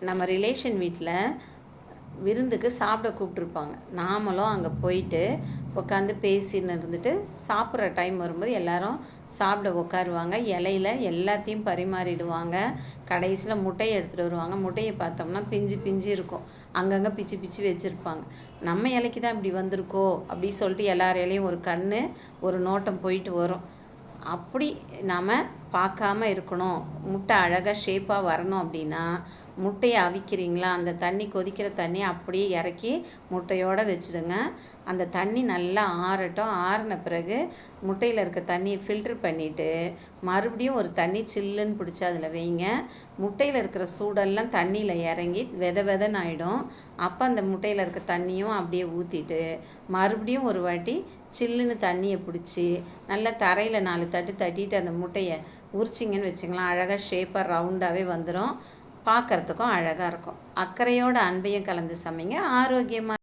நம்ம ரிலேஷன் வீட்டில் விருந்துக்கு சாப்பிட கூப்பிட்ருப்பாங்க. நாமளும் அங்கே போயிட்டு உட்காந்து பேசின்னு இருந்துட்டு சாப்பிட்ற டைம் வரும்போது எல்லோரும் சாப்பிட உட்காருவாங்க. இலையில எல்லாத்தையும் பரிமாறிடுவாங்க. கடைசியில் முட்டையை எடுத்துகிட்டு வருவாங்க. முட்டையை பார்த்தோம்னா பிஞ்சு பிஞ்சு இருக்கும். அங்கங்கே பிச்சு பிச்சு வச்சுருப்பாங்க. நம்ம இலைக்கு தான் இப்படி வந்திருக்கோ அப்படி சொல்லிட்டு எல்லார் இலையும் ஒரு ஒரு நோட்டம் போயிட்டு வரும். அப்படி நாம் பார்க்காம இருக்கணும், முட்டை அழகாக ஷேப்பாக வரணும் அப்படின்னா முட்டையை அவிக்கிறீங்களா, அந்த தண்ணி கொதிக்கிற தண்ணியை அப்படியே இறக்கி முட்டையோடு வச்சுடுங்க. அந்த தண்ணி நல்லா ஆறட்டும். ஆறின பிறகு முட்டையில் இருக்க தண்ணியை ஃபில்ட்ரு பண்ணிவிட்டு மறுபடியும் ஒரு தண்ணி சில்லுன்னு பிடிச்சி அதில் வைங்க. முட்டையில் இருக்கிற சூடெல்லாம் தண்ணியில் இறங்கி வெதன்னு ஆகிடும். அப்போ அந்த முட்டையில் இருக்க தண்ணியும் அப்படியே ஊற்றிட்டு மறுபடியும் ஒரு வாட்டி சில்லுன்னு தண்ணியை பிடிச்சி நல்லா தரையில் 4 தட்டு தட்டிட்டு அந்த முட்டையை உரிச்சிங்கன்னு வச்சுக்கலாம். அழகாக ஷேப்பாக ரவுண்டாகவே வந்துடும். பார்க்குறதுக்கும் அழகாக இருக்கும். அக்கறையோட அன்பையும் கலந்து சமைங்க, ஆரோக்கியமாக